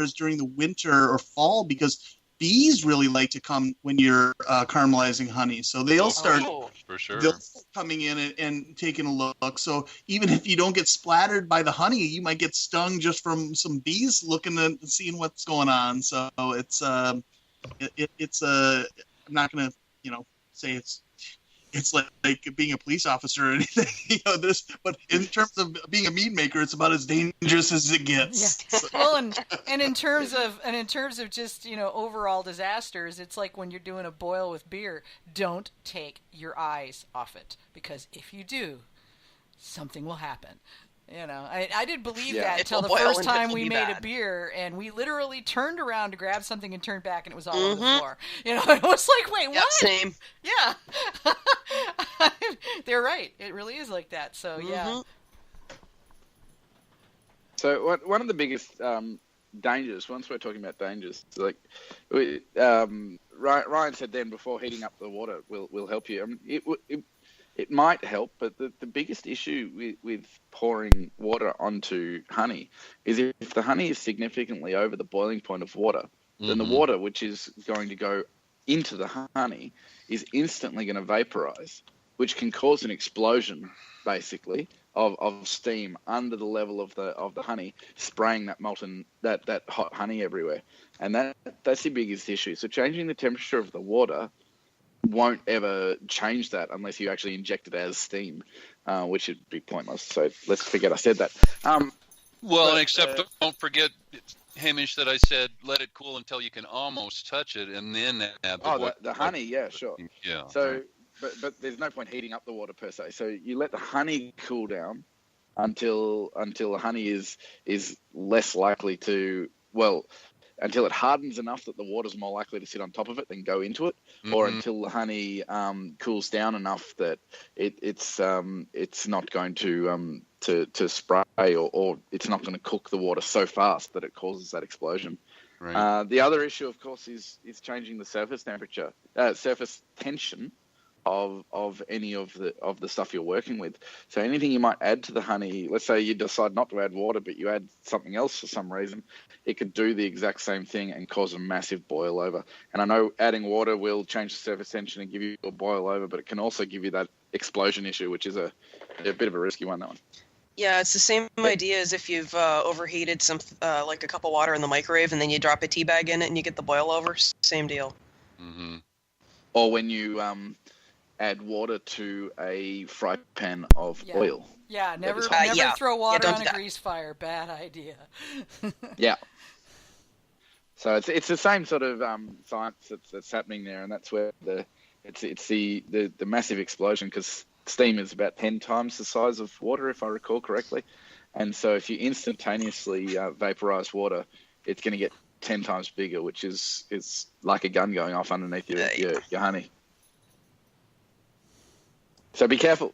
during the winter or fall because bees really like to come when you're caramelizing honey. So they'll start, for sure. They'll start coming in and taking a look. So even if you don't get splattered by the honey, you might get stung just from some bees looking and seeing what's going on. So it's I'm not going to, say it's like being a police officer or anything, but in terms of being a mead maker, it's about as dangerous as it gets. Yeah. Well, and in terms of just, overall disasters, it's like when you're doing a boil with beer, don't take your eyes off it, because if you do, something will happen. I didn't believe that until the first time we made a beer, and we literally turned around to grab something and turned back, and it was all over the floor. It was like, wait, what? Same. Yeah. They're right. It really is like that. So, yeah. So one of the biggest dangers, once we're talking about dangers, like Ryan said then, before heating up the water will help you. I mean, it might help, but the biggest issue with pouring water onto honey is if the honey is significantly over the boiling point of water, then the water, which is going to go into the honey, is instantly going to vaporize, which can cause an explosion, basically, of steam under the level of the honey, spraying that hot honey everywhere. And that's the biggest issue. So changing the temperature of the water won't ever change that unless you actually inject it as steam, which would be pointless. So let's forget I said that. Don't forget, Hamish, that I said let it cool until you can almost touch it, and then add the honey. Yeah, sure. Yeah. So, but there's no point heating up the water per se. So you let the honey cool down until the honey is less likely to until it hardens enough that the water's more likely to sit on top of it than go into it, or until the honey cools down enough that it's not going to spray or it's not going to cook the water so fast that it causes that explosion. Right. The other issue, of course, is changing the surface temperature, surface tension of any of the stuff you're working with. So anything you might add to the honey, let's say you decide not to add water, but you add something else for some reason, it could do the exact same thing and cause a massive boil over. And I know adding water will change the surface tension and give you a boil over, but it can also give you that explosion issue, which is a bit of a risky one, that one. Yeah, it's the same idea as if you've overheated some like a cup of water in the microwave and then you drop a tea bag in it and you get the boil over. Same deal. Mm-hmm. Or when you add water to a fry pan of oil. Yeah, never throw water on a grease fire. Bad idea. Yeah. So it's the same sort of science that's happening there, and that's where it's the massive explosion, because steam is about 10 times the size of water, if I recall correctly. And so if you instantaneously vaporize water, it's going to get 10 times bigger, which is like a gun going off underneath your honey. So be careful.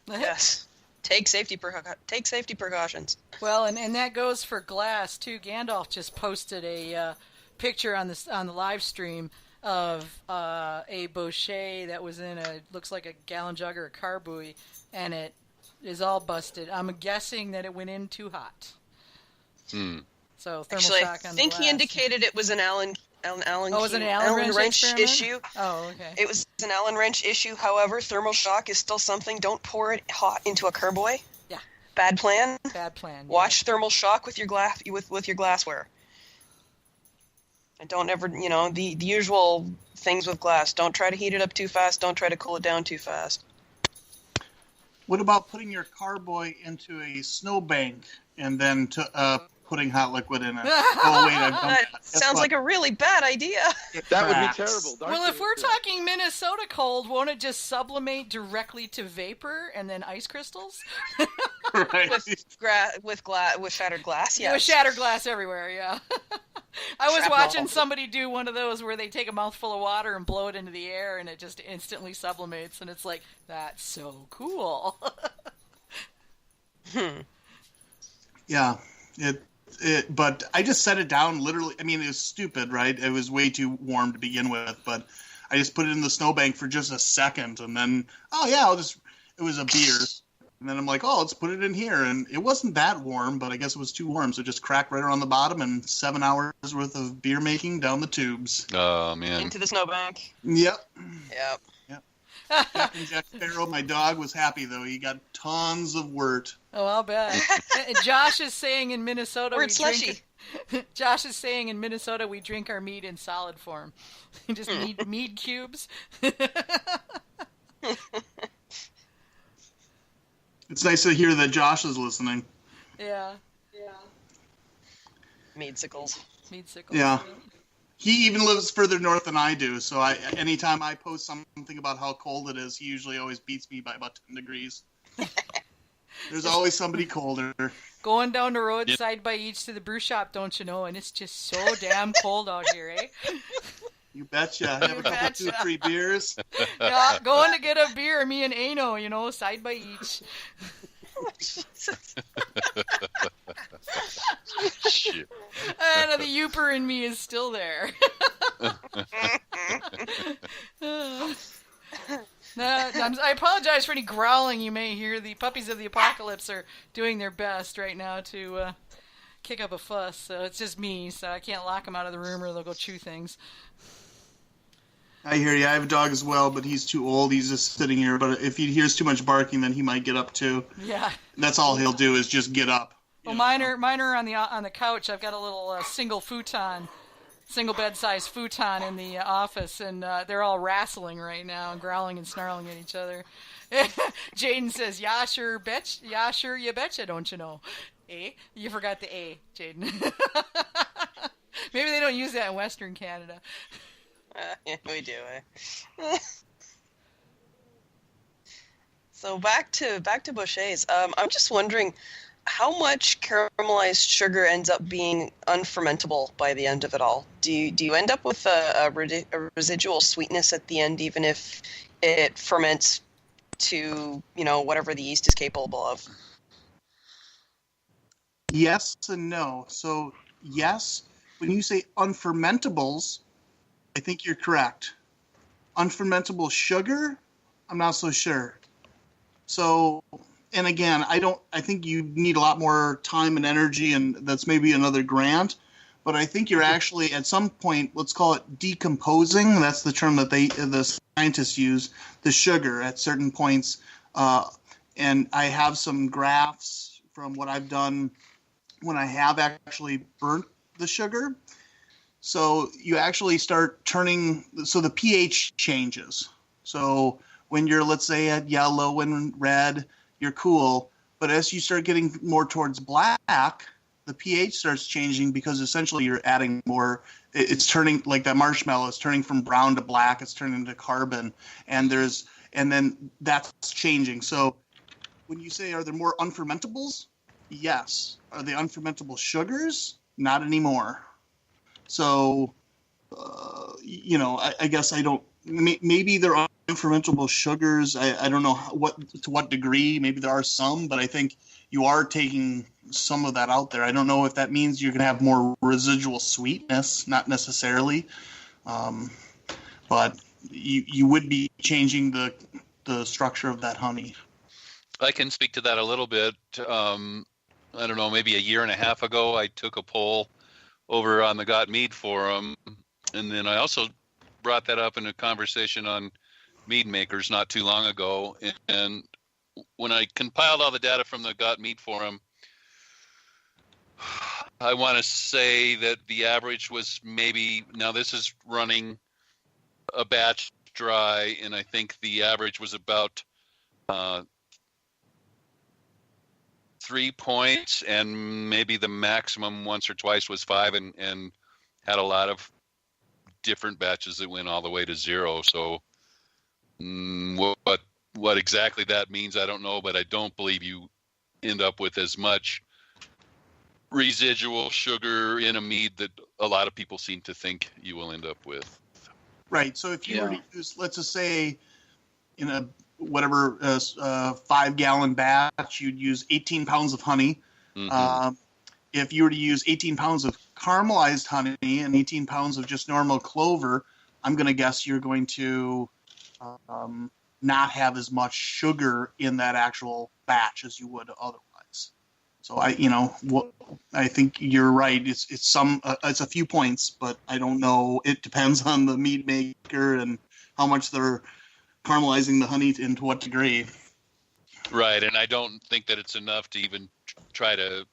Yes. Take safety precautions. Well, and that goes for glass too. Gandalf just posted a picture on the live stream of a bochet that was in looks like a gallon jug or a carboy, and it is all busted. I'm guessing that it went in too hot. So thermal shock on the glass. I think he indicated it was an Allen was it an Allen wrench issue? Oh, okay. It was an Allen wrench issue. However, thermal shock is still something. Don't pour it hot into a carboy. Yeah. Bad plan. Bad plan. Yeah. Watch thermal shock with your glassware. And don't ever, the usual things with glass. Don't try to heat it up too fast. Don't try to cool it down too fast. What about putting your carboy into a snowbank and then putting hot liquid in it? Oh, wait, I've done that. Sounds like a really bad idea. That would be terrible. Well, if we're talking Minnesota cold, won't it just sublimate directly to vapor and then ice crystals? Right. with shattered glass, yes. With shattered glass everywhere, yeah. I was watching somebody do one of those where they take a mouthful of water and blow it into the air and it just instantly sublimates, and it's like, that's so cool. Yeah, but I just set it down literally. I mean, it was stupid, right? It was way too warm to begin with, but I just put it in the snowbank for just a second, and then, it was a beer. And then I'm like, oh, let's put it in here. And it wasn't that warm, but I guess it was too warm. So it just cracked right around the bottom, and 7 hours worth of beer making down the tubes. Oh, man. Into the snowbank. Yep. Yep. Captain Jack Sparrow, my dog, was happy, though. He got tons of wort. Oh, I'll bet. Josh is saying in Minnesota Word slushy. Josh is saying in Minnesota we drink our mead in solid form. Just mead cubes. It's nice to hear that Josh is listening. Yeah. Mead sickles. Mead sickles. Yeah. He even lives further north than I do, so anytime I post something about how cold it is, he usually always beats me by about 10 degrees. There's always somebody colder. Going down the road side by each to the brew shop, don't you know? And it's just so damn cold out here, eh? You betcha. Have a couple, 2 or 3 beers. Yeah, going to get a beer, me and Ano, side by each. Shit. And the Youper in me is still there. I apologize for any growling you may hear. The puppies of the apocalypse are doing their best right now to kick up a fuss. So it's just me, so I can't lock them out of the room or they'll go chew things. I hear you. I have a dog as well, but he's too old. He's just sitting here. But if he hears too much barking, then he might get up too. Yeah. That's all he'll do is just get up. Well, mine are on the couch. I've got a little single bed size futon in the office, and they're all wrestling right now, growling and snarling at each other. Jaden says, "Yeah, sure, you betcha, don't you know?" Eh? You forgot the A, Jaden. Maybe they don't use that in Western Canada. Yeah, we do. So back to Bochets. I'm just wondering how much caramelized sugar ends up being unfermentable by the end of it all. Do you end up with a residual sweetness at the end, even if it ferments to whatever the yeast is capable of? Yes and no. So yes, when you say unfermentables, I think you're correct. Unfermentable sugar, I'm not so sure. So, and again, I think you need a lot more time and energy, and that's maybe another grant. But I think you're actually at some point, let's call it decomposing. That's the term that the scientists use, the sugar at certain points. And I have some graphs from what I've done when I have actually burnt the sugar. So you actually start turning, so the pH changes. So when you're, let's say, at yellow and red, you're cool. But as you start getting more towards black, the pH starts changing because essentially you're adding more. It's turning, like that marshmallow, it's turning from brown to black. It's turning to carbon. And then that's changing. So when you say, are there more unfermentables? Yes. Are they unfermentable sugars? Not anymore. So, I guess I don't. Maybe there are unfermentable sugars. I don't know to what degree. Maybe there are some, but I think you are taking some of that out there. I don't know if that means you're going to have more residual sweetness. Not necessarily, but you would be changing the structure of that honey. I can speak to that a little bit. I don't know, maybe a year and a half ago, I took a poll over on the Got Mead forum, and then I also brought that up in a conversation on Mead Makers not too long ago. And when I compiled all the data from the Got Mead forum, I want to say that the average was maybe, now this is running a batch dry, and I think the average was about 3 points, and maybe the maximum once or twice was 5, and had a lot of different batches that went all the way to 0. So what exactly that means, I don't know, but I don't believe you end up with as much residual sugar in a mead that a lot of people seem to think you will end up with. Right. So if you were to use, let's just say, in a whatever 5-gallon batch, you'd use 18 pounds of honey. Mm-hmm. If you were to use 18 pounds of caramelized honey and 18 pounds of just normal clover, I'm going to guess you're going to not have as much sugar in that actual batch as you would otherwise. So I think you're right. It's a few points, but I don't know. It depends on the mead maker and how much they're caramelizing the honey and to what degree. Right, and I don't think that it's enough to even try to,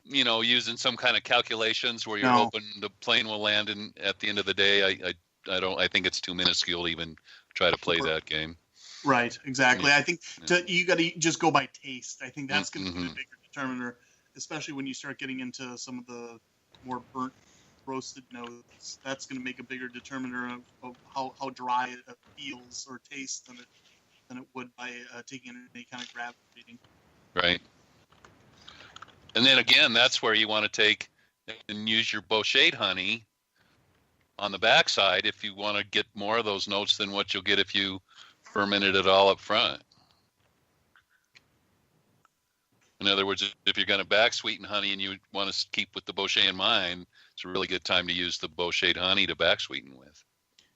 using some kind of calculations where you're hoping the plane will land at the end of the day. I think it's too minuscule to even try to play that game. Right, exactly. Yeah. I think you got to just go by taste. I think that's going to be the bigger determiner, especially when you start getting into some of the more burnt, roasted notes. That's going to make a bigger determiner of how dry it feels or tastes than it would by taking any kind of gravity reading. Right. And then again, that's where you want to take and use your bochet honey on the backside if you want to get more of those notes than what you'll get if you fermented it all up front. In other words, if you're going to back sweeten honey and you want to keep with the bochet in mind, it's a really good time to use the bochet honey to back sweeten with.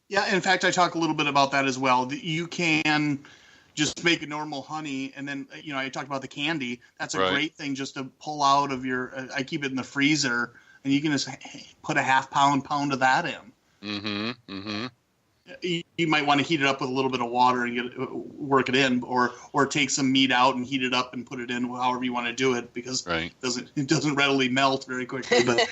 Yeah, in fact, I talk a little bit about that as well. You can just make a normal honey, and then I talked about the candy. That's a great thing just to pull out of your. I keep it in the freezer, and you can just put a half pound of that in. You might want to heat it up with a little bit of water and work it in, or take some meat out and heat it up and put it in, however you want to do it, because it doesn't readily melt very quickly. But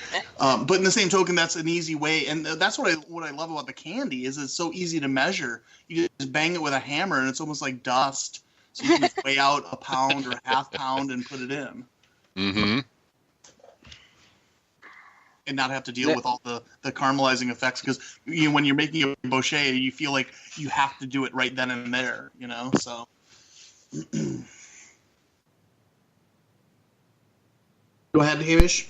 in the same token, that's an easy way, and that's what I love about the candy is it's so easy to measure. You just bang it with a hammer, and it's almost like dust. So you can just weigh out a pound or a half pound and put it in. Mm-hmm. And not have to deal with all the caramelizing effects, because when you're making a bochet, you feel like you have to do it right then and there, so. Go ahead, Hamish.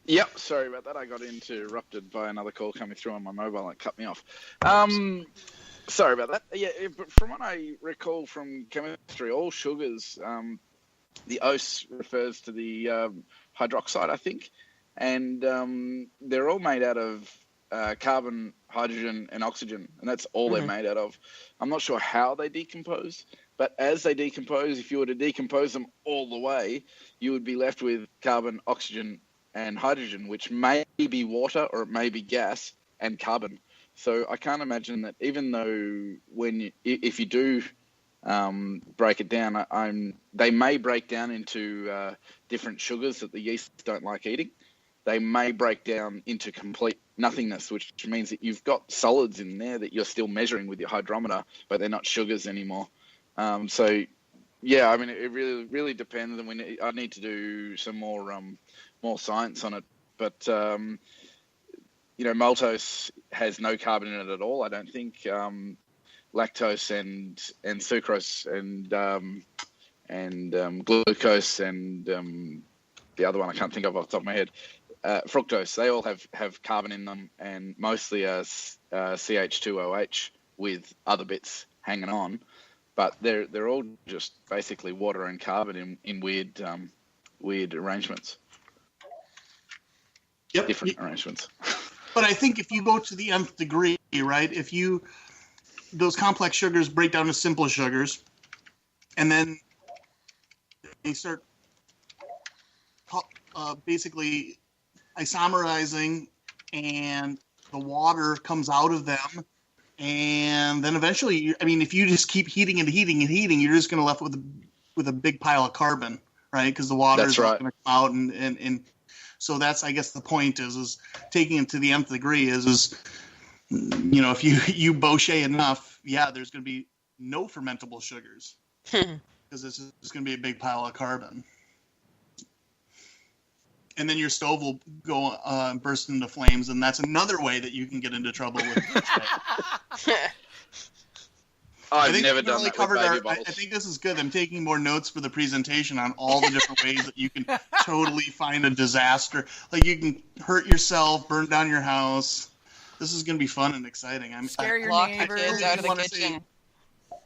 Yep, sorry about that. I got interrupted by another call coming through on my mobile and it cut me off. Sorry about that. Yeah, but from what I recall from chemistry, all sugars, the OS refers to the hydroxide, I think, and they're all made out of carbon, hydrogen, and oxygen, and that's all they're made out of. I'm not sure how they decompose, but as they decompose, if you were to decompose them all the way, you would be left with carbon, oxygen, and hydrogen, which may be water or it may be gas and carbon. So I can't imagine that, even though if you do break it down, they may break down into different sugars that the yeast don't like eating. They may break down into complete nothingness, which means that you've got solids in there that you're still measuring with your hydrometer, but they're not sugars anymore. So yeah, I mean, it really depends, and I need to do some more science on it. But maltose has no carbon in it at all, I don't think. Lactose and sucrose and glucose and the other one I can't think of off the top of my head, fructose, they all have carbon in them, and mostly CH2OH with other bits hanging on, but they're all just basically water and carbon in weird arrangements. Yep. Different arrangements. But I think if you go to the nth degree, right, those complex sugars break down to simple sugars, and then they start basically isomerizing, and the water comes out of them, and then eventually, if you just keep heating and heating and heating, you're just going to left with a big pile of carbon, right? Because the water is going to come out, and so that's, I guess, the point is taking it to the nth degree is if you bochet enough, there's going to be no fermentable sugars because this is going to be a big pile of carbon. And then your stove will go burst into flames, and that's another way that you can get into trouble with bochet. I've never done that with baby bottles. I think this is good. I'm taking more notes for the presentation on all the different ways that you can totally find a disaster. Like you can hurt yourself, burn down your house. This is going to be fun and exciting. Scare your neighbors out of the kitchen.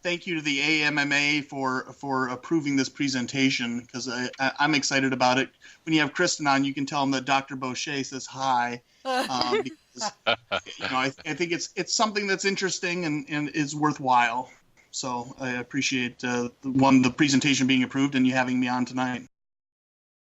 Thank you to the AMMA for approving this presentation, because I'm excited about it. When you have Kristen on, you can tell them that Dr. Bochet says hi. I think it's something that's interesting and is worthwhile. So I appreciate the presentation being approved and you having me on tonight.